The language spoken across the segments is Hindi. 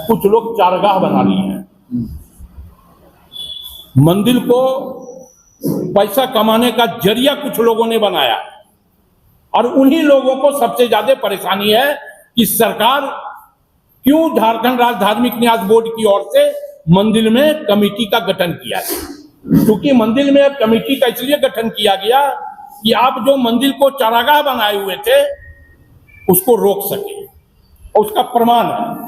कुछ लोग चारगाह बना लिए हैं। मंदिर को पैसा कमाने का जरिया कुछ लोगों ने बनाया और उन्हीं लोगों को सबसे ज्यादा परेशानी है कि सरकार क्यों झारखंड राज्य धार्मिक न्यास बोर्ड की ओर से मंदिर में कमेटी का गठन किया गया। क्योंकि मंदिर में कमेटी का इसलिए गठन किया गया कि आप जो मंदिर को चारागाह बनाए हुए थे उसको रोक सके, और उसका प्रमाण है।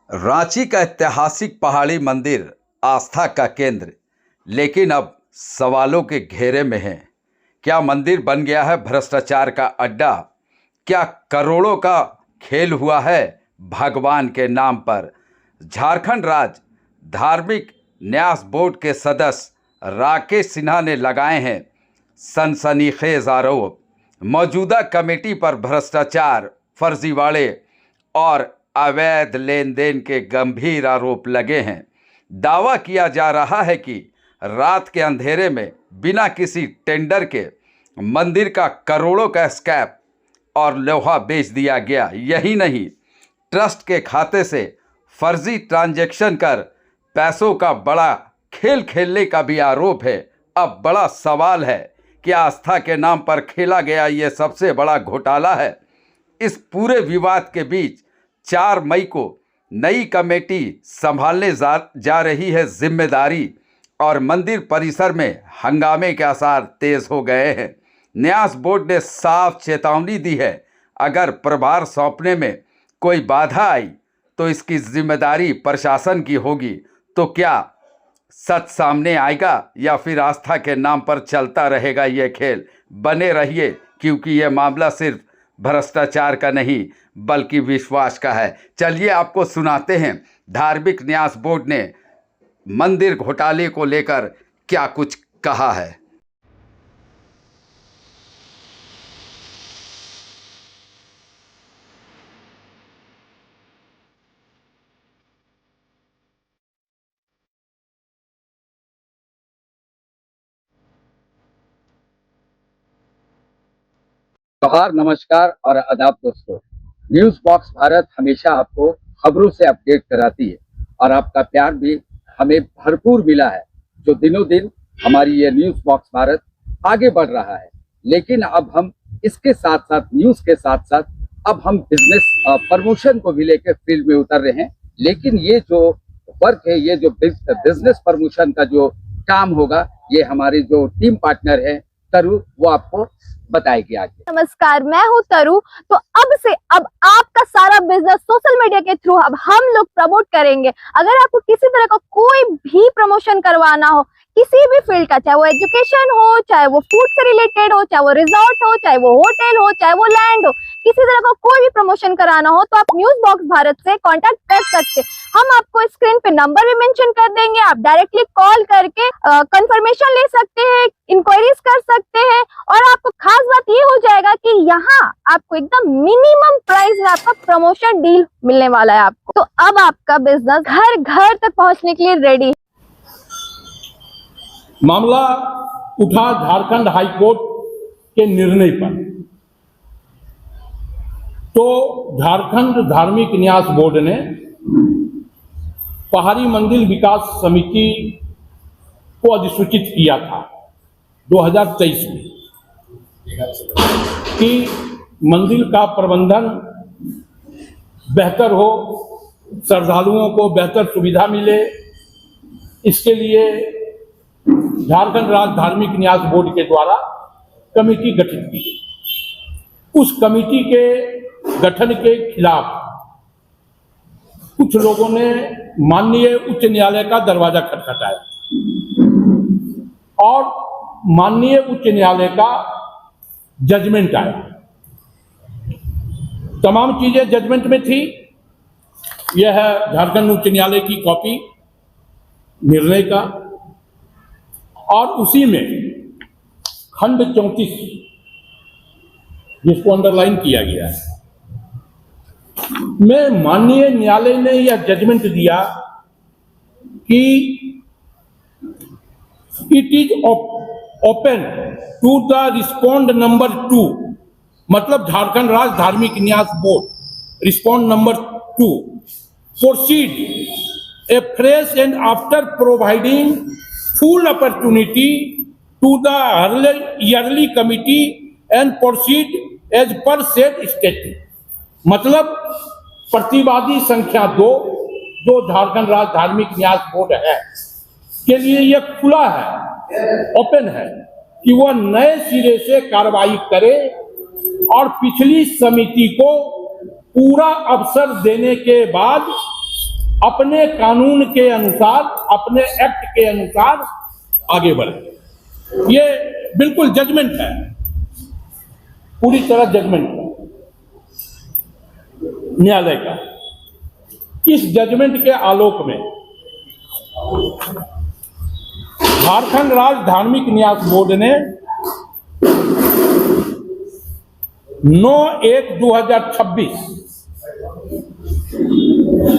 रांची का ऐतिहासिक पहाड़ी मंदिर आस्था का केंद्र, लेकिन अब सवालों के घेरे में है। क्या मंदिर बन गया है भ्रष्टाचार का अड्डा? क्या करोड़ों का खेल हुआ है भगवान के नाम पर? झारखंड राज्य धार्मिक न्यास बोर्ड के सदस्य राकेश सिन्हा ने लगाए हैं सनसनीखेज आरोप। मौजूदा कमेटी पर भ्रष्टाचार, फर्जीवाड़े और अवैध लेन देन के गंभीर आरोप लगे हैं। दावा किया जा रहा है कि रात के अंधेरे में बिना किसी टेंडर के मंदिर का करोड़ों का स्क्रैप और लोहा बेच दिया गया। यही नहीं, ट्रस्ट के खाते से फर्जी ट्रांजैक्शन कर पैसों का बड़ा खेल खेलने का भी आरोप है। अब बड़ा सवाल है कि आस्था के नाम पर खेला गया ये सबसे बड़ा घोटाला है। इस पूरे विवाद के बीच 4 मई को नई कमेटी संभालने जा रही है जिम्मेदारी, और मंदिर परिसर में हंगामे के आसार तेज हो गए हैं। न्यास बोर्ड ने साफ चेतावनी दी है, अगर प्रभार सौंपने में कोई बाधा आई तो इसकी जिम्मेदारी प्रशासन की होगी। तो क्या सच सामने आएगा या फिर आस्था के नाम पर चलता रहेगा ये खेल? बने रहिए, क्योंकि ये मामला सिर्फ भ्रष्टाचार का नहीं बल्कि विश्वास का है। चलिए आपको सुनाते हैं धार्मिक न्यास बोर्ड ने मंदिर घोटाले को लेकर क्या कुछ कहा है। जोहार, नमस्कार और आदाब दोस्तों। न्यूज बॉक्स भारत हमेशा आपको खबरों से अपडेट कराती है और आपका प्यार भी हमें भरपूर मिला है, जो दिनों दिन हमारी ये न्यूज बॉक्स भारत आगे बढ़ रहा है। लेकिन अब हम इसके साथ साथ न्यूज के साथ साथ अब हम बिजनेस प्रमोशन को भी लेकर फील्ड में उतर रहे हैं। लेकिन ये जो वर्क है, ये जो बिजनेस प्रमोशन का जो काम होगा, ये हमारे जो टीम पार्टनर है तरु, वो आपको बताएगी आगे। नमस्कार, मैं हूँ तरु। तो अब आपका सारा बिजनेस सोशल मीडिया के थ्रू अब हम लोग प्रमोट करेंगे। अगर आपको किसी तरह का कोई भी प्रमोशन करवाना हो, किसी भी फील्ड का, चाहे वो एजुकेशन हो, चाहे वो फूड से रिलेटेड हो, चाहे वो रिजॉर्ट हो, चाहे वो होटल हो, चाहे वो लैंड हो, किसी तरह का कोई भी प्रमोशन कराना हो तो आप न्यूज बॉक्स भारत से कांटेक्ट कर सकते। हम आपको स्क्रीन पे नंबर भी मेंशन कर देंगे, आप डायरेक्टली कॉल करके कंफर्मेशन ले सकते हैं, इंक्वायरीज कर सकते हैं। और आपको खास बात ये हो जाएगा कि यहाँ आपको एकदम मिनिमम प्राइस में आपका प्रमोशन डील मिलने वाला है आपको। तो अब आपका बिजनेस घर घर तक पहुंचने के लिए रेडी है। मामला उठा झारखंड हाई कोर्ट के निर्णय पर। तो झारखंड धार्मिक न्यास बोर्ड ने पहाड़ी मंदिर विकास समिति को अधिसूचित किया था 2023 में कि मंदिर का प्रबंधन बेहतर हो, श्रद्धालुओं को बेहतर सुविधा मिले, इसके लिए झारखंड राज्य धार्मिक न्यास बोर्ड के द्वारा कमेटी गठित की गई। उस कमेटी के गठन के खिलाफ कुछ लोगों ने माननीय उच्च न्यायालय का दरवाजा खटखटाया और माननीय उच्च न्यायालय का जजमेंट आया। तमाम चीजें जजमेंट में थी। यह है झारखंड उच्च न्यायालय की कॉपी निर्णय का, और उसी में खंड 34 जिसको अंडरलाइन किया गया है, में माननीय न्यायालय ने यह जजमेंट दिया कि it is open to the respond number 2, मतलब झारखंड राज्य धार्मिक न्यास board respond number to proceed afresh and after providing full opportunity to the yearly committee and proceed as per said statute। मतलब प्रतिवादी संख्या 2 जो झारखंड राज्य धार्मिक न्यास बोर्ड है के लिए यह खुला है, ओपन है कि वह नए सिरे से कार्रवाई करे और पिछली समिति को पूरा अवसर देने के बाद अपने कानून के अनुसार, अपने एक्ट के अनुसार आगे बढ़े। ये बिल्कुल जजमेंट है, पूरी तरह जजमेंट है न्यायालय का। इस जजमेंट के आलोक में झारखंड राज्य धार्मिक न्यास बोर्ड ने 9/1/2026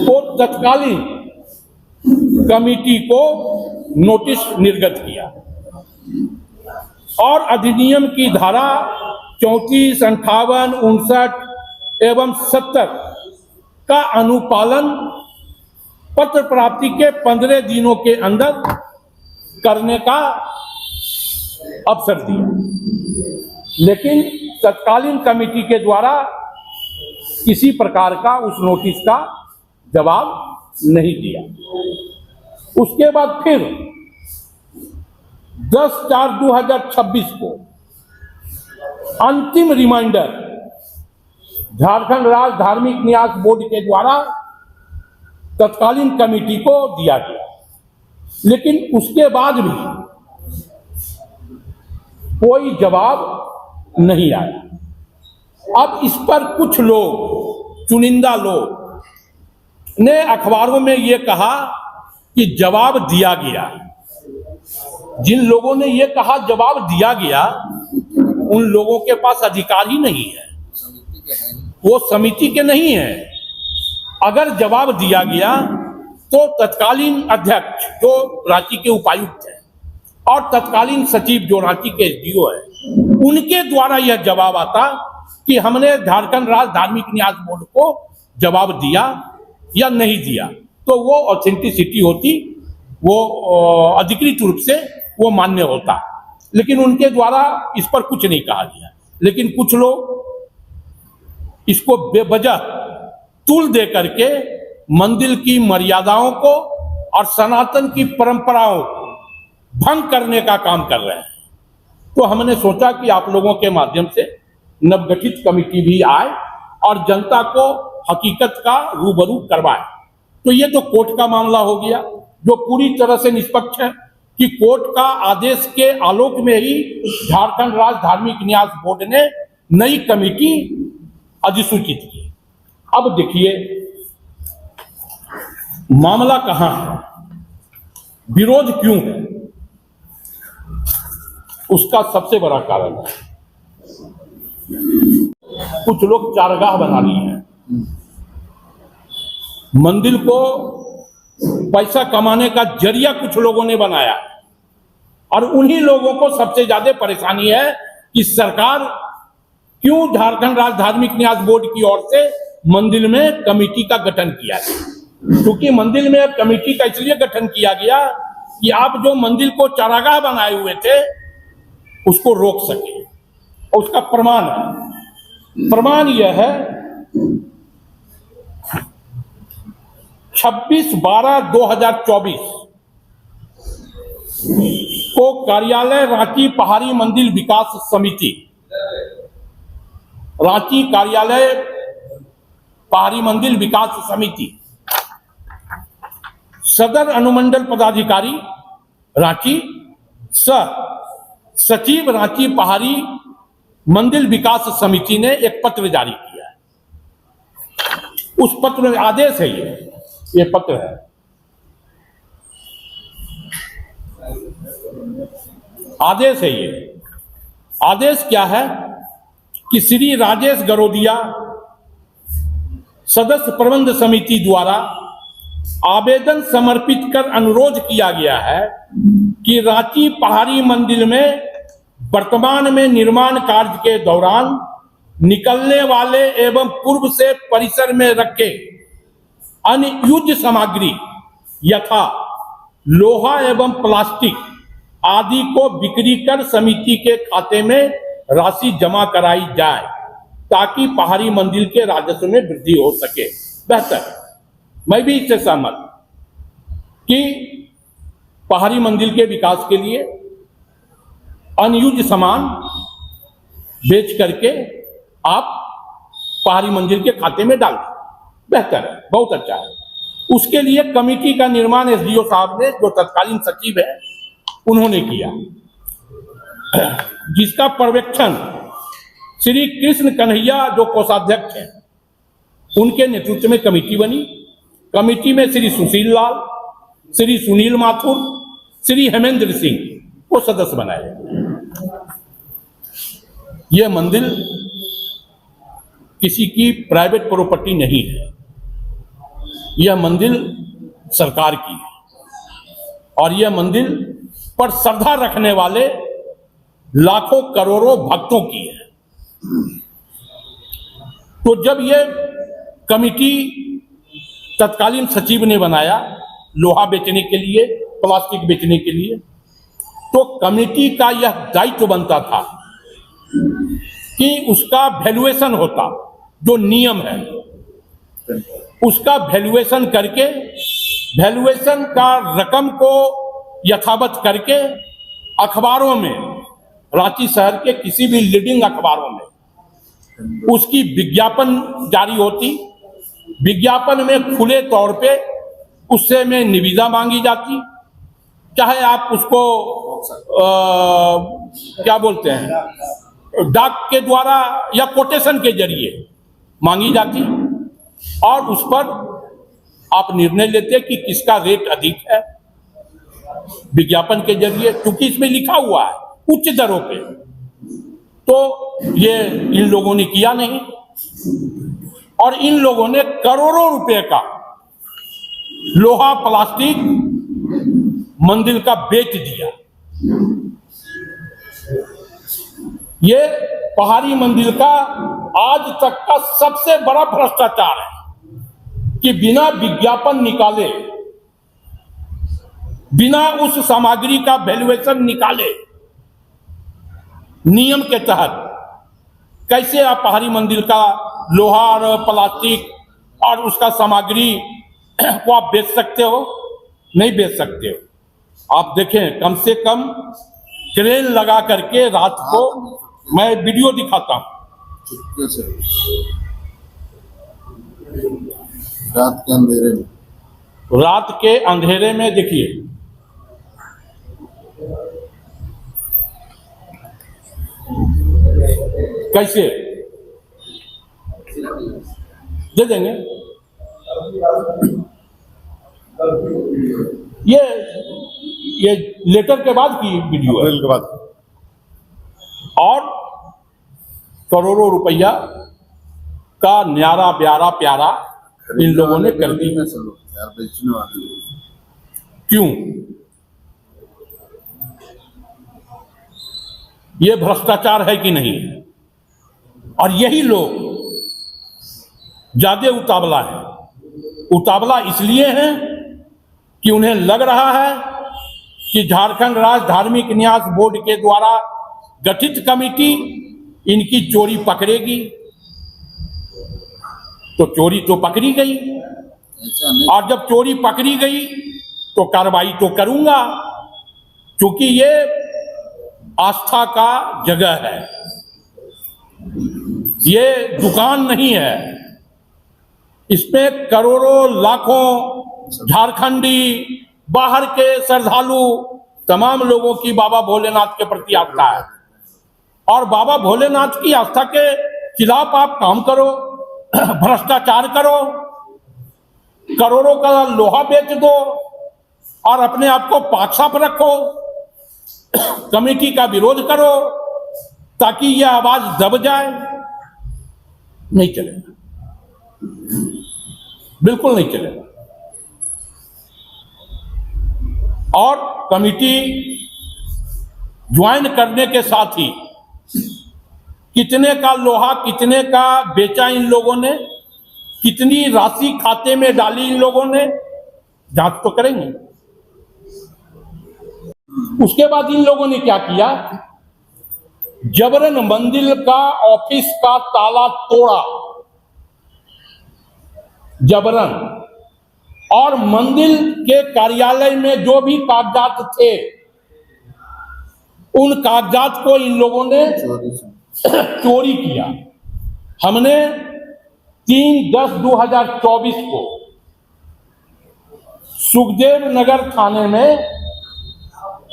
को तत्कालीन कमिटी को नोटिस निर्गत किया और अधिनियम की धारा 34, 58, 59 एवं 70 का अनुपालन पत्र प्राप्ति के 15 दिनों के अंदर करने का अवसर दिया, लेकिन तत्कालीन कमेटी के द्वारा किसी प्रकार का उस नोटिस का जवाब नहीं दिया। उसके बाद फिर 10/4/2026 को अंतिम रिमाइंडर झारखंड राज्य धार्मिक न्यास बोर्ड के द्वारा तत्कालीन कमेटी को दिया गया, लेकिन उसके बाद भी कोई जवाब नहीं आया। अब इस पर कुछ लोग, चुनिंदा लोग ने अखबारों में ये कहा कि जवाब दिया गया। जिन लोगों ने ये कहा जवाब दिया गया, उन लोगों के पास अधिकार ही नहीं है, वो समिति के नहीं है। अगर जवाब दिया गया तो तत्कालीन अध्यक्ष जो रांची के उपायुक्त हैं और तत्कालीन सचिव जो रांची के एसडीओ है, उनके द्वारा यह जवाब आता कि हमने झारखंड राज्य धार्मिक न्यास बोर्ड को जवाब दिया या नहीं दिया, तो वो ऑथेंटिसिटी होती, वो अधिकृत रूप से वो मान्य होता। लेकिन उनके द्वारा इस पर कुछ नहीं कहा गया। लेकिन कुछ लोग इसको बेवजह तुल दे करके मंदिर की मर्यादाओं को और सनातन की परंपराओं को भंग करने का काम कर रहे हैं। तो हमने सोचा कि आप लोगों के माध्यम से नवगठित कमेटी भी आए और जनता को हकीकत का रूबरू करवाए। तो ये तो कोर्ट का मामला हो गया जो पूरी तरह से निष्पक्ष है कि कोर्ट का आदेश के आलोक में ही झारखंड राज्य धार्मिक न्यास बोर्ड ने नई कमेटी अधिसूचित की। अब देखिए मामला कहां है, विरोध क्यों है, उसका सबसे बड़ा कारण है कुछ लोग चारगाह बना लिए हैं। मंदिर को पैसा कमाने का जरिया कुछ लोगों ने बनाया और उन्हीं लोगों को सबसे ज्यादा परेशानी है कि सरकार क्यों झारखंड राज्य धार्मिक न्यास बोर्ड की ओर से मंदिर में कमेटी का गठन किया गया। क्योंकि मंदिर में कमेटी का इसलिए गठन किया गया कि आप जो मंदिर को चारागाह बनाए हुए थे उसको रोक सके। और उसका प्रमाण है, प्रमाण यह है 26/12/2024 को कार्यालय रांची पहाड़ी मंदिर विकास समिति, रांची कार्यालय पहाड़ी मंदिर विकास समिति, सदर अनुमंडल पदाधिकारी रांची, सचिव रांची पहाड़ी मंदिर विकास समिति ने एक पत्र जारी किया है। उस पत्र में आदेश है, ये पत्र है। आदेश है ये। आदेश क्या है कि श्री राजेश गरोदिया सदस्य प्रबंध समिति द्वारा आवेदन समर्पित कर अनुरोध किया गया है कि रांची पहाड़ी मंदिर में वर्तमान में निर्माण कार्य के दौरान निकलने वाले एवं पूर्व से परिसर में रखे अनयूज्य सामग्री यथा लोहा एवं प्लास्टिक आदि को बिक्री कर समिति के खाते में राशि जमा कराई जाए ताकि पहाड़ी मंदिर के राजस्व में वृद्धि हो सके। बेहतर, मैं भी इससे सहमत कि पहाड़ी मंदिर के विकास के लिए अनयूज्य सामान बेच करके आप पहाड़ी मंदिर के खाते में डाल दें, बेहतर है, बहुत अच्छा है। उसके लिए कमेटी का निर्माण एसडीओ साहब ने, जो तत्कालीन सचिव है, उन्होंने किया, जिसका पर्यवेक्षण श्री कृष्ण कन्हैया जो कोषाध्यक्ष हैं उनके नेतृत्व में कमेटी बनी। कमेटी में श्री सुशील लाल, श्री सुनील माथुर, श्री हेमेंद्र सिंह को सदस्य बनाए। यह मंदिर किसी की प्राइवेट प्रॉपर्टी नहीं है, यह मंदिर सरकार की है और यह मंदिर पर श्रद्धा रखने वाले लाखों करोड़ों भक्तों की है। तो जब यह कमेटी तत्कालीन सचिव ने बनाया लोहा बेचने के लिए, प्लास्टिक बेचने के लिए, तो कमेटी का यह दायित्व बनता था कि उसका वैल्यूएशन होता, जो नियम है उसका वैल्यूएशन करके, वैल्यूएशन का रकम को यथावत करके अखबारों में, रांची शहर के किसी भी लीडिंग अखबारों में उसकी विज्ञापन जारी होती। विज्ञापन में खुले तौर पे उससे में निविदा मांगी जाती, चाहे आप उसको क्या बोलते हैं, डाक के द्वारा या कोटेशन के जरिए मांगी जाती और उस पर आप निर्णय लेते कि किसका रेट अधिक है। विज्ञापन के जरिए, क्योंकि इसमें लिखा हुआ है उच्च दरों पे, तो ये इन लोगों ने किया नहीं और इन लोगों ने करोड़ों रुपए का लोहा प्लास्टिक मंदिर का बेच दिया। ये पहाड़ी मंदिर का आज तक का सबसे बड़ा भ्रष्टाचार है कि बिना विज्ञापन निकाले, बिना उस सामग्री का वैल्यूएशन निकाले, नियम के तहत कैसे आप पहाड़ी मंदिर का लोहा और प्लास्टिक और उसका सामग्री को आप बेच सकते हो? नहीं बेच सकते हो। आप देखें, कम से कम क्रेन लगा करके रात को, मैं वीडियो दिखाता हूं, रात के अंधेरे में देखिए, कैसे दे देंगे। ये लेटर के बाद की वीडियो है के बाद, और करोड़ों रुपया का न्यारा ब्यारा प्यारा इन लोगों ने कर दी। क्यों? ये भ्रष्टाचार है कि नहीं? और यही लोग ज्यादा उतावला है। उतावला इसलिए है कि उन्हें लग रहा है कि झारखंड राज्य धार्मिक न्यास बोर्ड के द्वारा गठित कमेटी इनकी चोरी पकड़ेगी, तो चोरी तो पकड़ी गई, और जब चोरी पकड़ी गई तो कार्रवाई तो करूंगा, क्योंकि ये आस्था का जगह है, ये दुकान नहीं है। इसमें करोड़ों लाखों झारखंडी, बाहर के श्रद्धालु, तमाम लोगों की बाबा भोलेनाथ के प्रति आस्था है, और बाबा भोलेनाथ की आस्था के खिलाफ आप काम करो, भ्रष्टाचार करो, करोड़ों का लोहा बेच दो और अपने आप को पाक साफ रखो, कमेटी का विरोध करो ताकि यह आवाज दब जाए, नहीं चलेगा, बिल्कुल नहीं चलेगा। और कमेटी ज्वाइन करने के साथ ही कितने का लोहा कितने का बेचा इन लोगों ने, कितनी राशि खाते में डाली इन लोगों ने, जांच तो करेंगे। उसके बाद इन लोगों ने क्या किया, जबरन मंदिर का ऑफिस का ताला तोड़ा, जबरन, और मंदिर के कार्यालय में जो भी कागजात थे उन कागजात को इन लोगों ने चोरी किया। हमने 3/10/2024 को सुखदेव नगर थाने में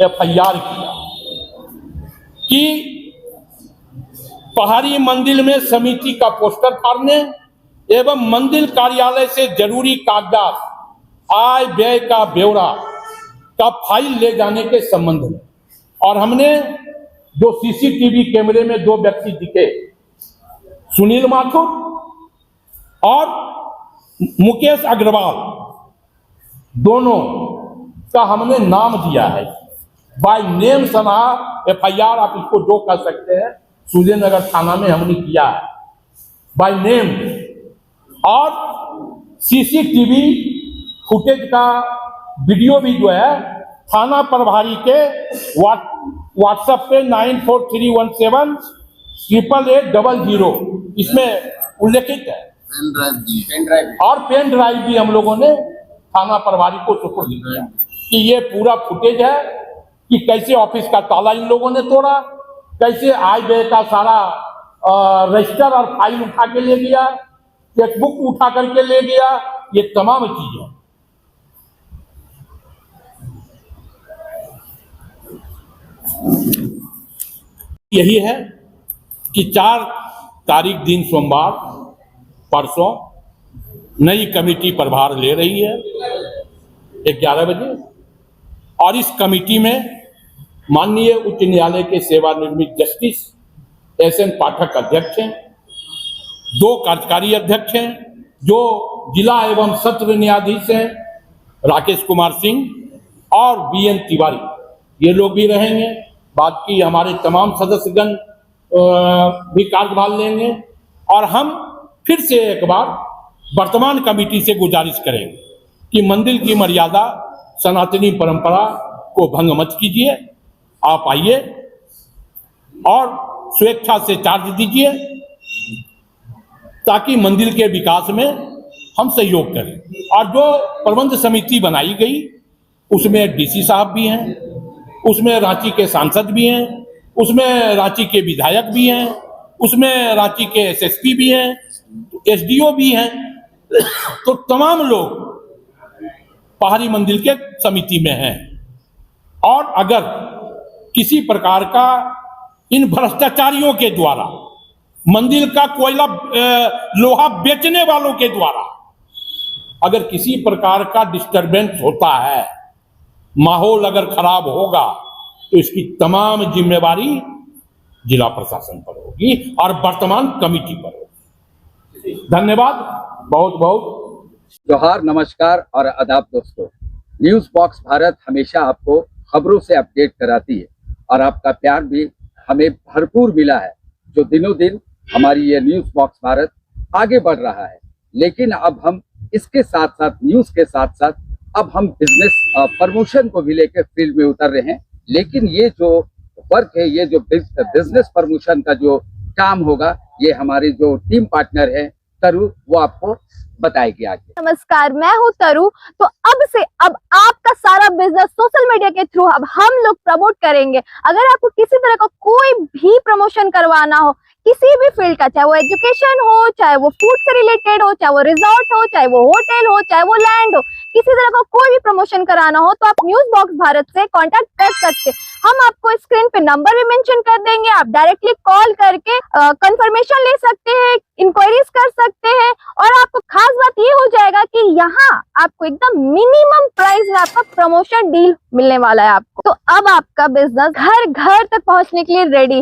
FIR किया कि पहाड़ी मंदिर में समिति का पोस्टर फाड़ने एवं मंदिर कार्यालय से जरूरी कागजात, आय व्यय का ब्यौरा का फाइल ले जाने के संबंध में। और हमने जो CCTV कैमरे में 2 व्यक्ति दिखे, सुनील माथुर और मुकेश अग्रवाल, दोनों का हमने नाम दिया है, बाय नेम सना FIR, आप इसको जो कर सकते हैं, सूर्यनगर थाना में हमने किया है बाय नेम। और CCTV फुटेज का वीडियो भी जो है थाना प्रभारी के व्हाट्सएप पे 9431788800 इसमें उल्लेखित है, और पेन ड्राइव भी हम लोगों ने थाना प्रभारी को सुपुर्द किया कि ये पूरा फुटेज है कि कैसे ऑफिस का ताला इन लोगों ने तोड़ा, कैसे आय व्यय का सारा रजिस्टर और फाइल उठा के ले गया, चेकबुक उठा करके ले गया, ये तमाम चीजें। यही है कि 4 तारीख दिन सोमवार, परसों नई कमेटी प्रभार ले रही है 11 बजे, और इस कमेटी में माननीय उच्च न्यायालय के सेवानिवृत्त जस्टिस SN पाठक अध्यक्ष हैं, 2 कार्यकारी अध्यक्ष हैं जो जिला एवं सत्र न्यायाधीश हैं, राकेश कुमार सिंह और BN तिवारी, ये लोग भी रहेंगे। बाकी हमारे तमाम सदस्यगण भी कार्यभार लेंगे, और हम फिर से एक बार वर्तमान कमेटी से गुजारिश करेंगे कि मंदिर की मर्यादा, सनातनी परंपरा को भंग मत कीजिए, आप आइए और स्वेच्छा से चार्ज दीजिए ताकि मंदिर के विकास में हम सहयोग करें। और जो प्रबंध समिति बनाई गई उसमें DC साहब भी हैं, उसमें रांची के सांसद भी हैं, उसमें रांची के विधायक भी हैं, उसमें रांची के SSP भी हैं, SDO भी हैं, तो तमाम लोग पहाड़ी मंदिर के समिति में हैं। और अगर किसी प्रकार का इन भ्रष्टाचारियों के द्वारा, मंदिर का कोयला लोहा बेचने वालों के द्वारा अगर किसी प्रकार का डिस्टरबेंस होता है, माहौल अगर खराब होगा, तो इसकी तमाम जिम्मेवारी जिला प्रशासन पर होगी और वर्तमान कमेटी पर होगी। धन्यवाद, बहुत बहुत जोहार, नमस्कार और आदाब दोस्तों। न्यूज बॉक्स भारत हमेशा आपको खबरों से अपडेट कराती है और आपका प्यार भी हमें भरपूर मिला है, जो दिनों दिन हमारी ये न्यूज बॉक्स भारत आगे बढ़ रहा है। लेकिन अब हम इसके साथ साथ, न्यूज के साथ साथ, अब हम बिजनेस प्रमोशन को भी लेकर फील्ड में उतर रहे हैं। लेकिन ये जो वर्क है, ये जो बिजनेस प्रमोशन का जो काम होगा, ये हमारे जो टीम पार्टनर है तरु, वो आपको बताएगी आगे। नमस्कार, मैं हूँ तरु। तो अब से अब आपका सारा बिजनेस सोशल मीडिया के थ्रू अब हम लोग प्रमोट करेंगे। अगर आपको किसी तरह का कोई भी प्रमोशन करवाना हो, किसी भी फील्ड का, चाहे वो एजुकेशन हो, चाहे वो फूड से रिलेटेड हो, चाहे वो रिजॉर्ट हो, चाहे वो होटल हो, चाहे वो लैंड हो, किसी तरह का कोई भी प्रमोशन कराना हो, तो आप न्यूज बॉक्स भारत से कांटेक्ट कर सकते हैं। हम आपको स्क्रीन पे नंबर भी मेंशन कर देंगे, आप डायरेक्टली कॉल करके कंफर्मेशन ले सकते हैं, इंक्वायरीज कर सकते हैं। और आपको खास बात ये हो जाएगा कि यहाँ आपको एकदम मिनिमम प्राइस में आपका प्रमोशन डील मिलने वाला है आपको। तो अब आपका बिजनेस घर घर तक पहुँचने के लिए रेडी है।